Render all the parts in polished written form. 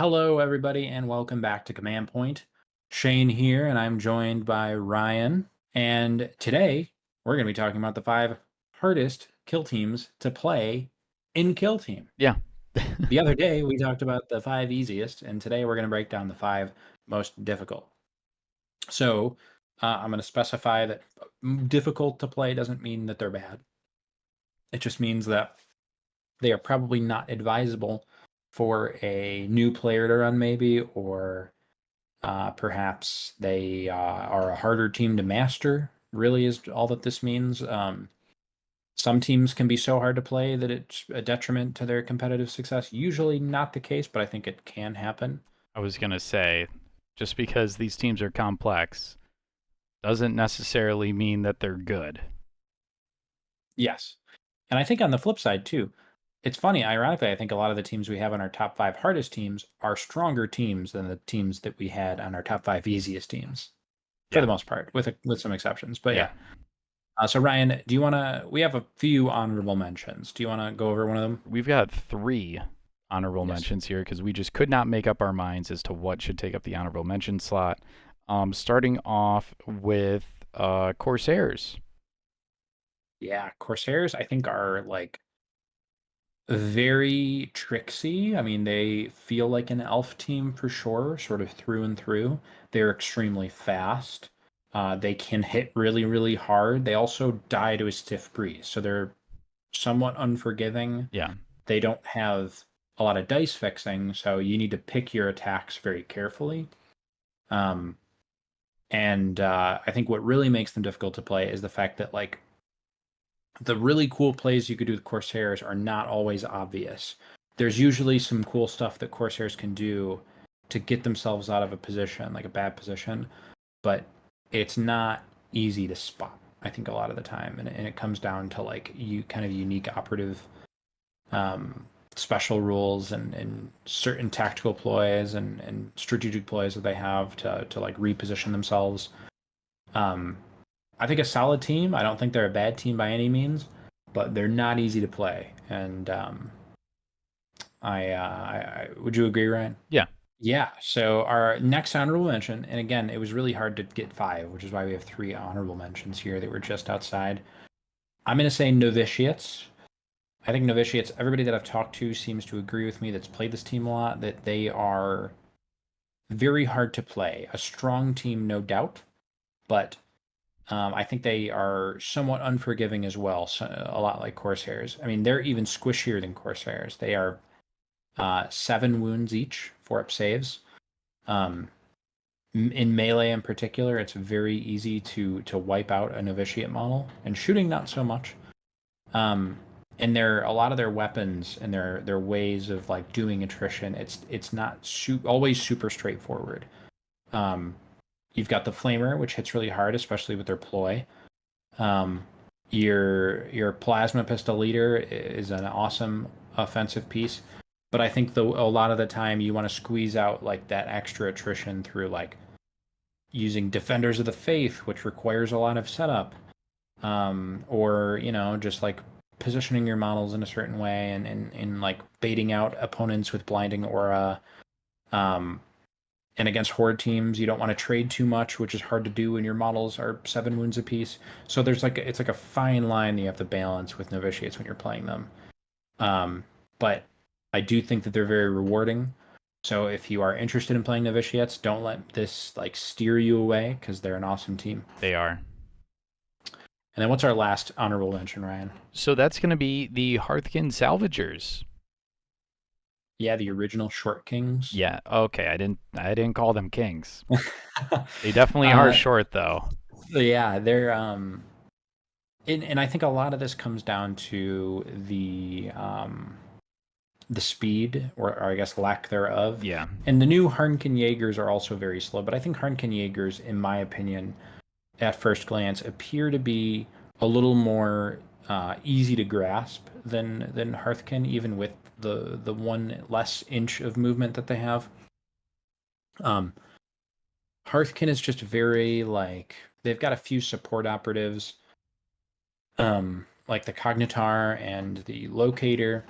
Hello, everybody, and welcome back to Command Point. Shane here, and I'm joined by Ryan. And today, we're going to be talking about the 5 hardest kill teams to play in Kill Team. Yeah. The other day, we talked about the 5 easiest, and today we're going to break down the 5 most difficult. So, I'm going to specify that difficult to play doesn't mean that they're bad. It just means that they are probably not advisable for a new player to run, maybe, or perhaps they are a harder team to master, really is all that this means. Some teams can be so hard to play that it's a detriment to their competitive success. Usually not the case, but I think it can happen. I was going to say, just because these teams are complex doesn't necessarily mean that they're good. Yes. And I think on the flip side, too, it's funny, ironically, I think a lot of the teams we have on our top 5 hardest teams are stronger teams than the teams that we had on our top 5 easiest teams, for the most part, with some exceptions. But yeah. So Ryan, do you want to? We have a few honorable mentions. Do you want to go over one of them? We've got 3 honorable Yes. mentions here because we just could not make up our minds as to what should take up the honorable mention slot. Starting off with Corsairs. Yeah, Corsairs I think are like very tricksy. I mean, they feel like an elf team for sure, sort of through and through. They're extremely fast. They can hit really, really hard. They also die to a stiff breeze, so they're somewhat unforgiving. Yeah. They don't have a lot of dice fixing, so you need to pick your attacks very carefully. And I think what really makes them difficult to play is the fact that like the really cool plays you could do with Corsairs are not always obvious. There's usually some cool stuff that Corsairs can do to get themselves out of a position, like a bad position, but it's not easy to spot, I think, a lot of the time. And it comes down to like you kind of unique operative special rules and certain tactical ploys and strategic ploys that they have to like reposition themselves. I think a solid team. I don't think they're a bad team by any means, but they're not easy to play. And I would you agree, Ryan? Yeah. Yeah. So our next honorable mention, and again, it was really hard to get 5, which is why we have 3 honorable mentions here that were just outside. I'm going to say Novitiates. I think Novitiates, everybody that I've talked to seems to agree with me that's played this team a lot, that they are very hard to play. A strong team, no doubt, but I think they are somewhat unforgiving as well, so, a lot like Corsairs. I mean, they're even squishier than Corsairs. They are 7 wounds each, 4-up saves. In melee in particular, it's very easy to wipe out a novitiate model, and shooting not so much. And a lot of their weapons and their ways of like doing attrition, it's not always super straightforward. You've got the flamer, which hits really hard, especially with their ploy. Your plasma pistol leader is an awesome offensive piece, but I think a lot of the time you want to squeeze out like that extra attrition through like using Defenders of the Faith, which requires a lot of setup, or just like positioning your models in a certain way and like baiting out opponents with blinding aura. And against horde teams, you don't want to trade too much, which is hard to do when your models are 7 wounds apiece. So it's like a fine line that you have to balance with novitiates when you're playing them. But I do think that they're very rewarding. So if you are interested in playing novitiates, don't let this like steer you away because they're an awesome team. They are. And then what's our last honorable mention, Ryan? So that's going to be the Hearthkin Salvagers. Yeah, the original Short Kings. Yeah. Okay. I didn't call them kings. They definitely are short though. Yeah, they're and I think a lot of this comes down to the speed or I guess lack thereof. Yeah. And the new Harnkin Jaegers are also very slow, but I think Harnkin Jaegers, in my opinion, at first glance, appear to be a little more easy to grasp than Hearthkin, even with the 1 less inch of movement that they have. Hearthkin is just very like they've got a few support operatives, like the Cognitar and the Locator,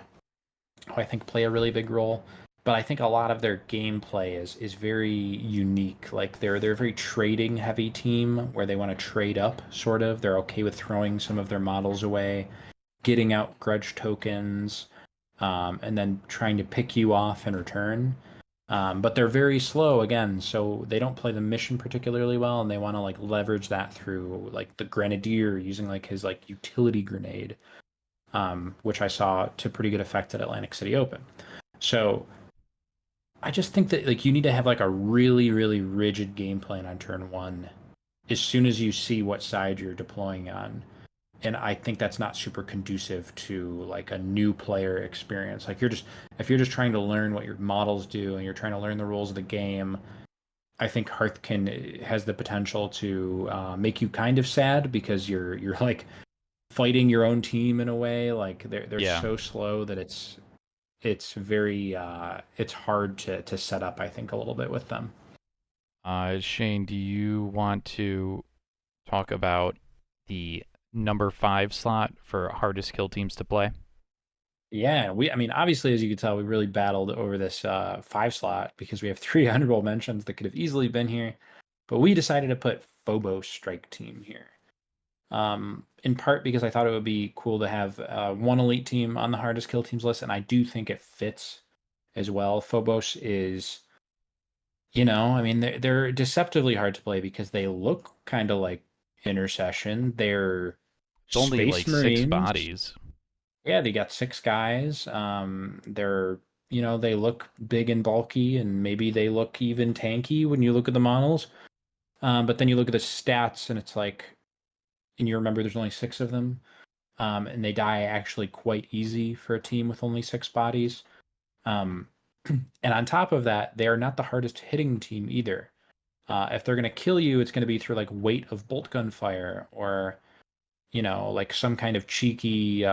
who I think play a really big role. but I think a lot of their gameplay is very unique. Like they're a very trading heavy team where they want to trade up, sort of. They're okay with throwing some of their models away, getting out grudge tokens, and then trying to pick you off in return. But they're very slow again, so they don't play the mission particularly well, and they want to like leverage that through like the Grenadier using like his like utility grenade, which I saw to pretty good effect at Atlantic City Open. So I just think that like you need to have like a really, really rigid game plan on turn one as soon as you see what side you're deploying on. And I think that's not super conducive to like a new player experience. Like you're just if you're just trying to learn what your models do and you're trying to learn the rules of the game, I think Hearthkin has the potential to make you kind of sad because you're like fighting your own team in a way. Like they're Yeah. so slow that it's very it's hard to set up. I think a little bit with them. Shane, do you want to talk about the number 5 slot for hardest kill teams to play? Yeah, I mean, obviously, as you can tell, we really battled over this 5 slot because we have three honorable mentions that could have easily been here, but we decided to put FBO Strike team here. In part because I thought it would be cool to have one elite team on the hardest kill teams list, and I do think it fits as well. Phobos is, I mean, they're deceptively hard to play because they look kind of like Intercession. They're It's only Space like 6 Marines. bodies. Yeah, they got 6 guys. They look big and bulky, and maybe they look even tanky when you look at the models. But then you look at the stats, and it's like, and you remember there's only 6 of them, and they die actually quite easy for a team with only 6 bodies. Um, and on top of that, they are not the hardest hitting team either. If they're going to kill you, it's going to be through like weight of bolt gun fire or, like some kind of cheeky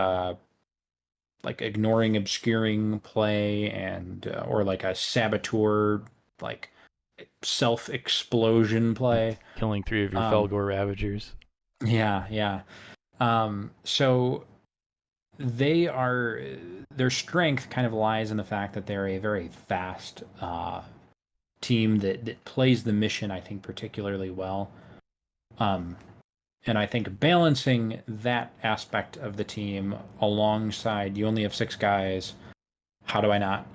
like ignoring obscuring play and or like a saboteur like self explosion play. Killing 3 of your um Felgor Ravagers. yeah. So they are their strength kind of lies in the fact that they're a very fast team that plays the mission, I think, particularly well. um and I think balancing that aspect of the team alongside you only have 6 guys, how do I not,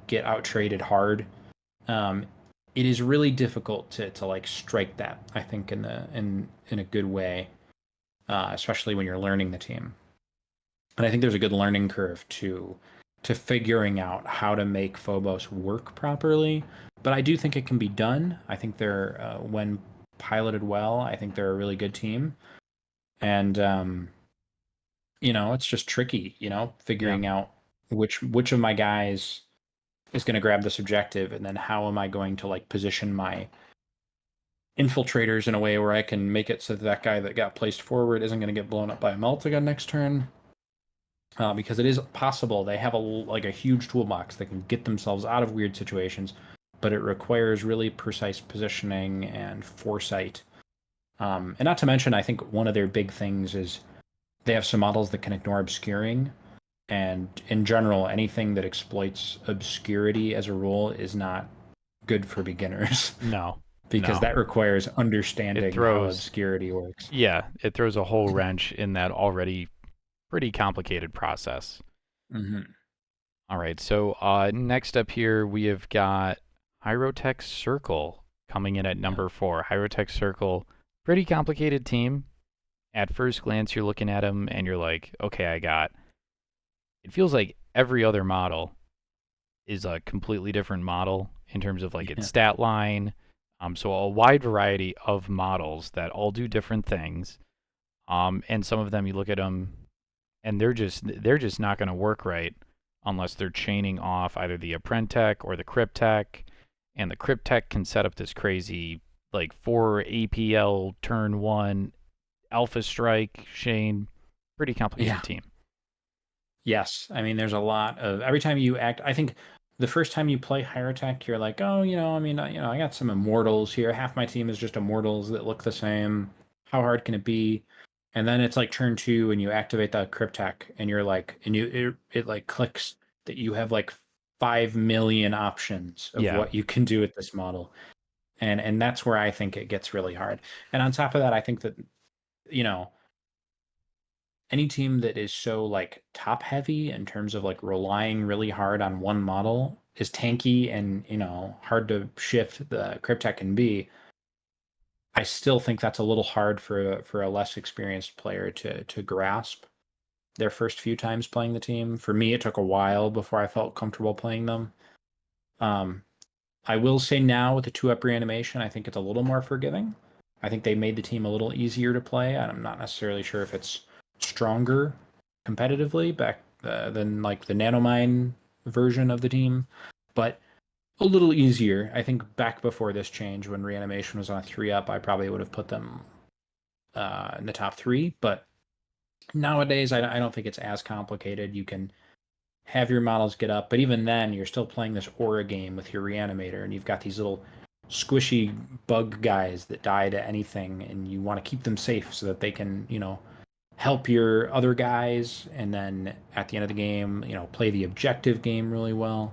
get out traded hard? Um, it is really difficult to like strike that. I think in a good way, especially when you're learning the team. And I think there's a good learning curve to figuring out how to make Phobos work properly. But I do think it can be done. I think they're when piloted well, I think they're a really good team. And it's just tricky, Yeah. figuring out which of my guys is going to grab this objective, and then how am I going to like position my infiltrators in a way where I can make it so that guy that got placed forward isn't going to get blown up by a multigun next turn. Because it is possible they have a huge toolbox that can get themselves out of weird situations, but it requires really precise positioning and foresight. And not to mention, I think one of their big things is they have some models that can ignore obscuring, and in general, anything that exploits obscurity as a rule is not good for beginners No. because No. that requires It understanding how throws obscurity works. it throws a whole wrench in that already pretty complicated process. Mm-hmm. All right. So, next up here we have got Hyrotech Circle coming in at Yeah. number 4. Hyrotech Circle, pretty complicated team. At first glance, you're looking at them and you're like, okay, it feels like every other model is a completely different model in terms of like its Yeah. stat line. So a wide variety of models that all do different things. And some of them you look at them and they're just not going to work right unless they're chaining off either the Apprentech or the Cryptech, and the Cryptech can set up this crazy like 4 APL turn 1 Alpha Strike. Shane, pretty complicated Yeah. team. Yes. I mean, there's a lot of every time you act. I think the first time you play Hyrotech, you're like, oh, I mean, I got some immortals here. Half my team is just immortals that look the same. How hard can it be? And then it's like turn two, and you activate that Cryptech, and you're like, and it like clicks that you have like 5 million options of Yeah. what you can do with this model. And that's where I think it gets really hard. And on top of that, I think that, you know, any team that is so like top heavy in terms of like relying really hard on one model is tanky and, hard to shift the Cryptech can be. I still think that's a little hard for a less experienced player to grasp their first few times playing the team. For me, it took a while before I felt comfortable playing them. Um, I will say now with the 2-up reanimation, I think it's a little more forgiving. I think they made the team a little easier to play. I'm not necessarily sure if it's stronger competitively back than like the Nanomine version of the team, but a little easier. I think back before this change, when reanimation was on a 3-up, I probably would have put them in the top 3. But nowadays, I don't think it's as complicated. You can have your models get up, but even then, you're still playing this aura game with your reanimator, and you've got these little squishy bug guys that die to anything, and you want to keep them safe so that they can, help your other guys, and then at the end of the game, play the objective game really well.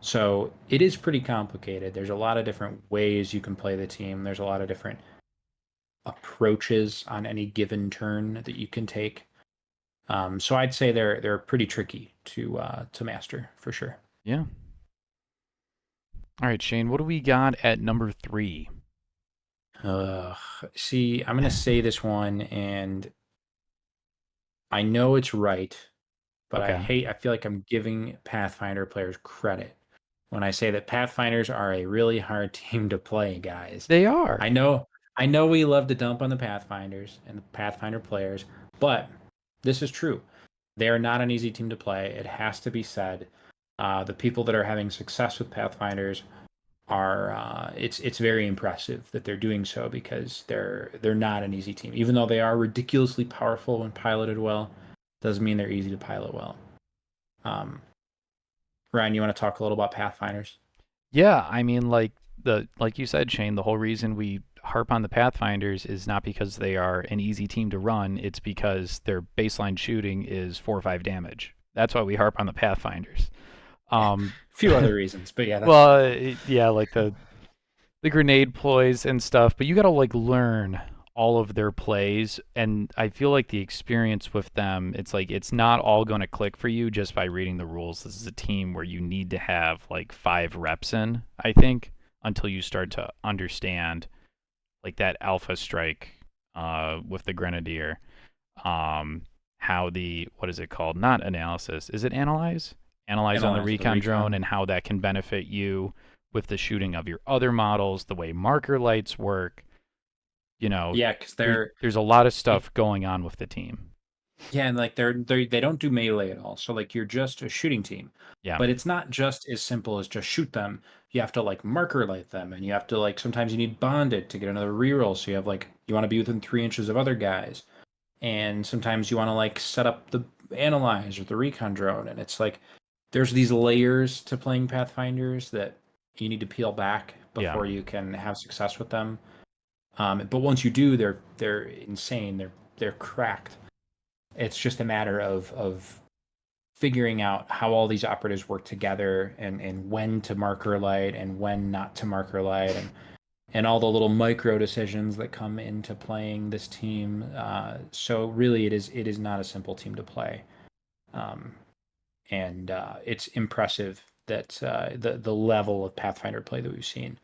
So it is pretty complicated. There's a lot of different ways you can play the team. There's a lot of different approaches on any given turn that you can take. So I'd say they're pretty tricky to master for sure. Yeah. All right, Shane, what do we got at number 3? See, I'm gonna say this one, and I know it's right, but Okay. I feel like I'm giving Pathfinder players credit when I say that Pathfinders are a really hard team to play, guys. They are. I know, I know we love to dump on the Pathfinders and the Pathfinder players, but this is true. They are not an easy team to play. It has to be said. The people that are having success with Pathfinders are it's very impressive that they're doing so, because they're not an easy team. Even though they are ridiculously powerful when piloted well, doesn't mean they're easy to pilot well. Um, Ryan, you want to talk a little about Pathfinders? Yeah, I mean, like you said, Shane, the whole reason we harp on the Pathfinders is not because they are an easy team to run. It's because their baseline shooting is 4 or 5 damage. That's why we harp on the Pathfinders. A Um, few other reasons, but yeah, that's well, yeah, like the grenade ploys and stuff, but you got to like learn all of their plays, and I feel like the experience with them, it's like it's not all going to click for you just by reading the rules. This is a team where you need to have like 5 reps in, I think, until you start to understand like that alpha strike with the grenadier, how the, what is it called, not analysis, is it analyze on the analyze the recon drone, recon. and how that can benefit you with the shooting of your other models, the way marker lights work. You know, Yeah, because there's a lot of stuff going on with the team. yeah, and like they don't do melee at all. So like you're just a shooting team. Yeah, But it's not just as simple as just shoot them. You have to like marker light them, and you have to like sometimes you need bonded to get another reroll. So you have like you want to be within 3 inches of other guys. And sometimes you want to like set up the analyze or the recon drone. And it's like there's these layers to playing Pathfinders that you need to peel back yeah, before you can have success with them. But once you do, they're insane. They're cracked. It's just a matter of figuring out how all these operatives work together, and when to marker light and when not to marker light, and all the little micro decisions that come into playing this team. So really, it is not a simple team to play, um, and it's impressive that the level of Pathfinder play that we've seen.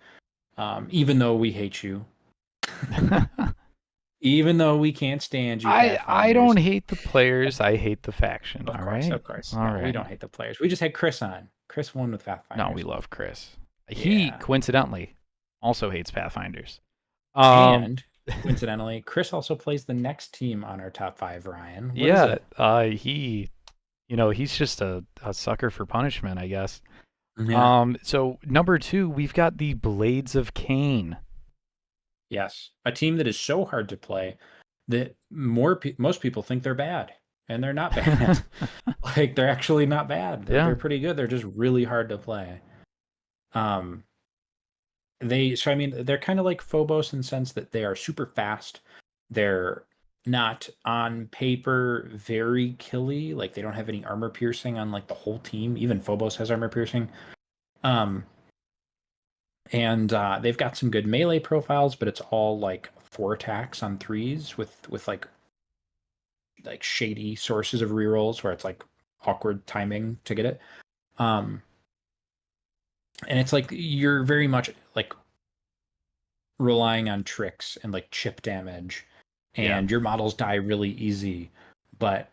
Even though we hate you, even though we can't stand you, I don't Pathfinders. hate the players. I hate the faction. Of All course, right, of course. all No, we right. don't hate the players. We just had Chris on. Chris won with No, we Pathfinders. love Chris. He Yeah. coincidentally also hates Pathfinders. Um, And coincidentally, Chris also plays the next team on our top 5, Ryan. What is yeah, it? he, he's just a sucker for punishment, I guess. Yeah. So number 2, we've got the Blades of Cain. Yes. A team that is so hard to play that most people think they're bad, and they're not bad. Like they're actually not bad. They're Yeah, pretty good. They're just really hard to play. Um I mean they're kind of like Phobos in the sense that they are super fast. They're not on paper very killy. Like they don't have any armor piercing on like the whole team. Even Phobos has armor piercing. Um, and they've got some good melee profiles, but it's all like 4 attacks on 3s with like shady sources of rerolls where it's like awkward timing to get it. Um, and it's like you're very much like relying on tricks and like chip damage, Yeah. and your models die really easy. But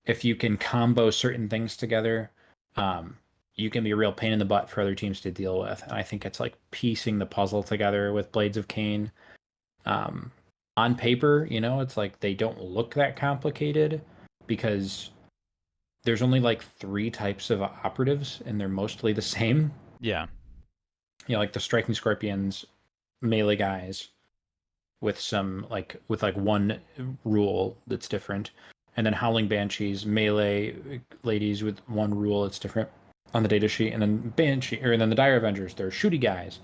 if you can combo certain things together, um, you can be a real pain in the butt for other teams to deal with. And I think it's like piecing the puzzle together with Blades of Cain. Um, on paper, it's like they don't look that complicated because there's only like 3 types of operatives and they're mostly the same. Yeah. Like the Striking Scorpions, melee guys with like one rule that's different, and then Howling Banshees, melee ladies with one rule that's different on the data sheet, and then the Dire Avengers, they're shooty guys.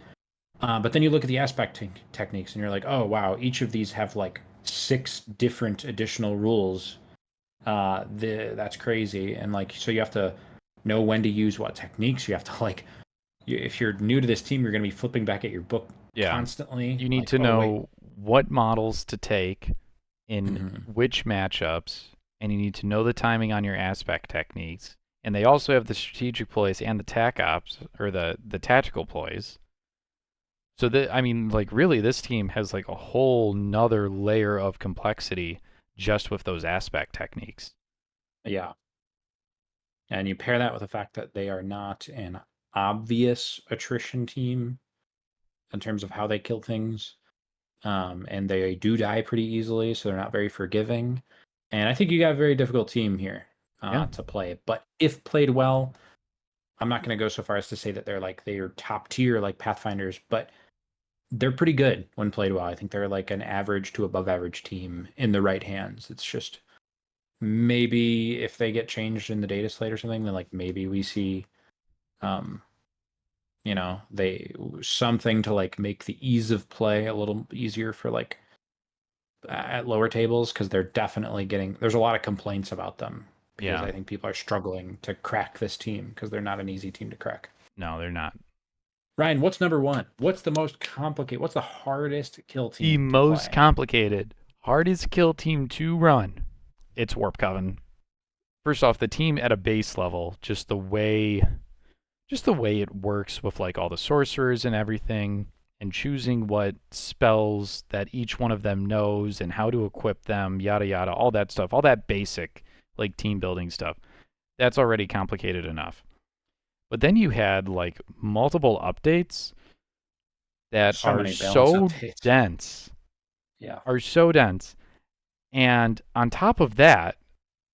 But then you look at the aspect techniques, and you're like, oh wow, each of these have like 6 different additional rules. That's crazy, and like so you have to know when to use what techniques. You have to like, if you're new to this team, you're going to be flipping back at your book Yeah. constantly. You need Like, to oh wait, know what models to take in mm-hmm. which matchups, and you need to know the timing on your aspect techniques. And they also have the strategic ploys and the tac ops, or the tactical ploys. So I mean, like really, this team has like a whole nother layer of complexity just with those aspect techniques. Yeah. And you pair that with the fact that they are not an obvious attrition team in terms of how they kill things. And they do die pretty easily, so they're not very forgiving. And I think you got a very difficult team here Yeah. to play. But if played well, I'm not going to go so far as to say that they're top tier like Pathfinders, but they're pretty good when played well. I think they're like an average to above average team in the right hands. It's just maybe if they get changed in the data slate or something, then like maybe we see um they something to like make the ease of play a little easier for like at lower tables, because they're definitely there's a lot of complaints about them because Yeah. I think people are struggling to crack this team because they're not an easy team to crack. No, they're not. Ryan, what's number one? What's the most complicated? What's the hardest kill The team to most play? complicated, hardest kill team to run. It's WarpCoven. First off, the team at a base level, just the way it works with like all the sorcerers and everything, and choosing what spells that each one of them knows and how to equip them, yada yada, all that stuff, all that basic like team building stuff. That's already complicated enough. But then you had like multiple updates that So are many balance so updates. dense, Yeah. are so dense. And on top of that,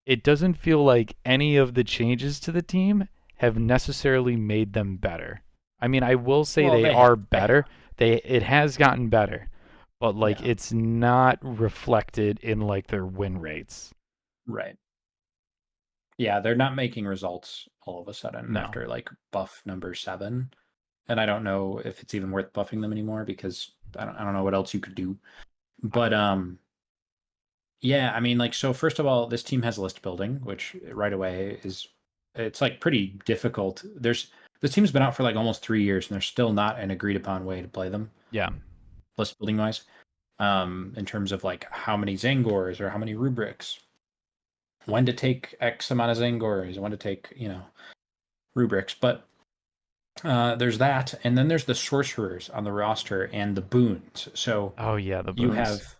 it doesn't feel like any of the changes to the team have necessarily made them better. I mean, I will say Well, they they have. are They have. better. It has gotten better, but like Yeah. it's not reflected in like their win rates. Right. Yeah, they're not making results all of a sudden No. after like buff number 7. And I don't know if it's even worth buffing them anymore because I don't know what else you could do. But yeah, I mean like so first of all, this team has list building, which right away it's like pretty difficult. This team's been out for like almost 3 years and there's still not an agreed upon way to play them Yeah. list building wise. In terms of like how many Zangors or how many rubrics, when to take X amount of Zangors, when to take, rubrics. But there's that, and then there's the sorcerers on the roster and the boons. So Oh yeah, the you boons. have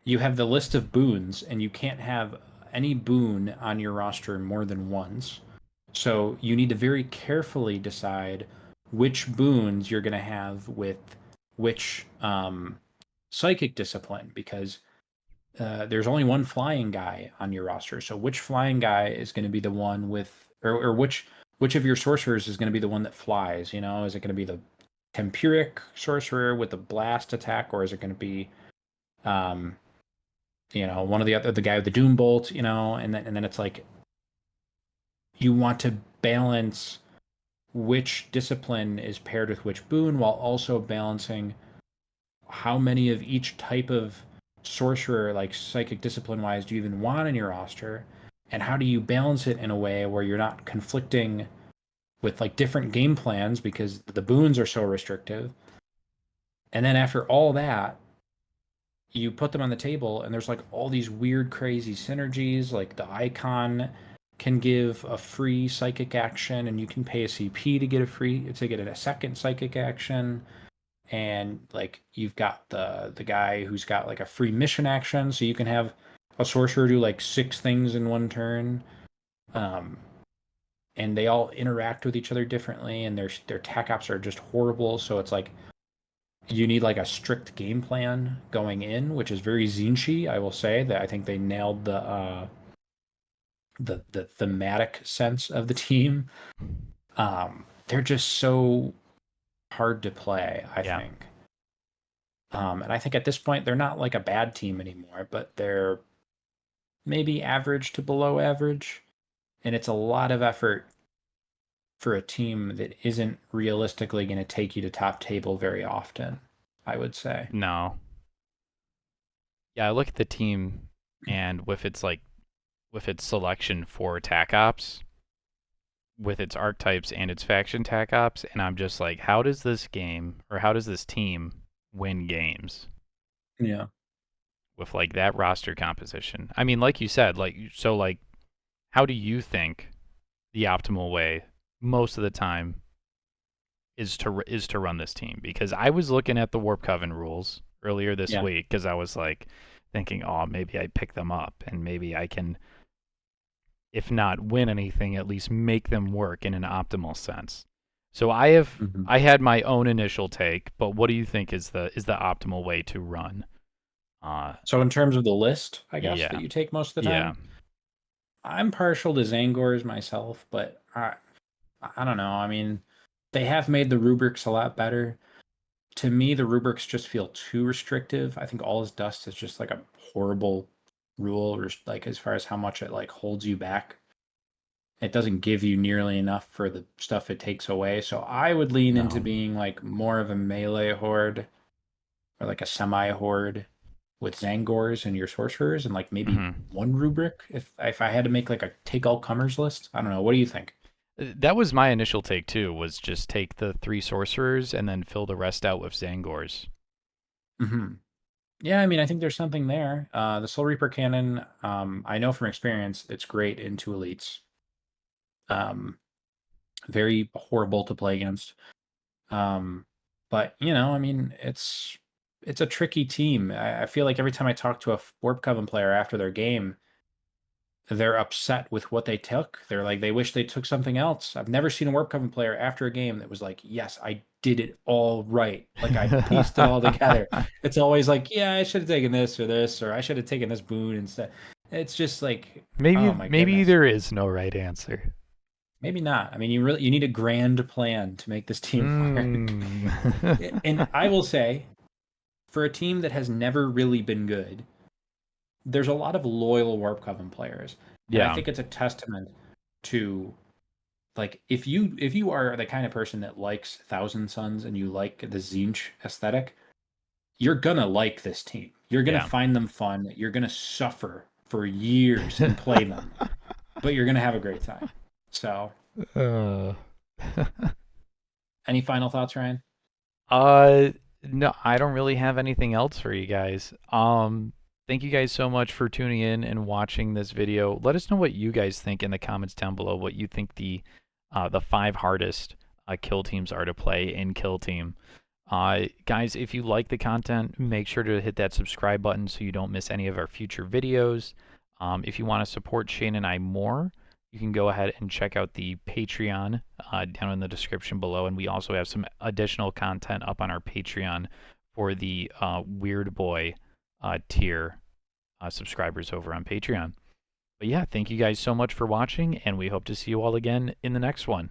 you have the list of boons, and you can't have any boon on your roster more than once. So you need to very carefully decide which boons you're going to have with which psychic discipline, because there's only one flying guy on your roster. So which flying guy is going to be the one with, or which of your sorcerers is going to be the one that flies? Is it going to be the Tempuric sorcerer with the blast attack, or is it going to be, um, one of the guy with the doom bolt? And then it's like you want to balance which discipline is paired with which boon while also balancing how many of each type of sorcerer, like psychic discipline wise, do you even want in your roster? And how do you balance it in a way where you're not conflicting with like different game plans because the boons are so restrictive? And then after all that, you put them on the table and there's like all these weird crazy synergies, like the icon can give a free psychic action and you can pay a CP to get a second psychic action. And like you've got the guy who's got like a free mission action, so you can have a sorcerer do like 6 things in one turn. Um, and they all interact with each other differently, and their tac ops are just horrible. So it's like you need like a strict game plan going in, which is very Zinchi. I will say that I think they nailed the thematic sense of the team. They're just so hard to play, I Yeah. think. And I think at this point they're not like a bad team anymore, but they're maybe average to below average, and it's a lot of effort for a team that isn't realistically going to take you to top table very often, I would say. No. Yeah, I look at the team and with its selection for attack ops, with its archetypes and its faction attack ops, and I'm just like, how does this team win games Yeah. with like that roster composition? I mean, like you said, like how do you think the optimal way most of the time is to run this team? Because I was looking at the WarpCoven rules earlier this Yeah. week because I was like thinking, oh, maybe I pick them up and maybe I can, if not win anything, at least make them work in an optimal sense. So I had my own initial take, but what do you think is the optimal way to run? So in terms of the list, I guess Yeah, that you take most of the yeah, time, I'm partial to Zangors myself, but I don't know. I mean, they have made the rubrics a lot better. To me, the rubrics just feel too restrictive. I think All is Dust is just like a horrible rule, like as far as how much it like holds you back. It doesn't give you nearly enough for the stuff it takes away. So I would lean into no, being like more of a melee horde or like a semi horde with Zangors and your sorcerers and like maybe hmm one rubric if I had to make like a take all comers list. I don't know. What do you think? That was my initial take too. Was just take the 3 sorcerers and then fill the rest out with Zangors. Hmm. Yeah, I mean, I think there's something there. The Soul Reaper cannon, I know from experience, it's great into elites. Um, very horrible to play against. Um, but I mean, it's a tricky team. I feel like every time I talk to a Warp Coven player after their game, they're upset with what they took. They're like, they wish they took something else. I've never seen a Warp Coven player after a game that was like, yes, I did it all right. Like I pieced it all together. It's always like, yeah, I should have taken this, or I should have taken this boon instead. It's just like, oh my Maybe goodness. there is no right answer. Maybe not. I mean, you need a grand plan to make this team work. Mm. And I will say, for a team that has never really been good, there's a lot of loyal Warp Coven players. And I Yeah, think it's a testament to like if you are the kind of person that likes Thousand Suns and you like the Zinch aesthetic, you're gonna like this team. You're gonna yeah. find them fun. You're gonna suffer for years and play them, but you're gonna have a great time. So, uh, any final thoughts, Ryan? uh, no, I don't really have anything else for you guys. Thank you guys so much for tuning in and watching this video. Let us know what you guys think in the comments down below. What you think the 5 hardest kill teams are to play in Kill Team. Guys, if you like the content, make sure to hit that subscribe button so you don't miss any of our future videos. If you want to support Shane and I more, you can go ahead and check out the Patreon down in the description below. And we also have some additional content up on our Patreon for the Weird Boy tier subscribers over on Patreon. But yeah, thank you guys so much for watching, and we hope to see you all again in the next one.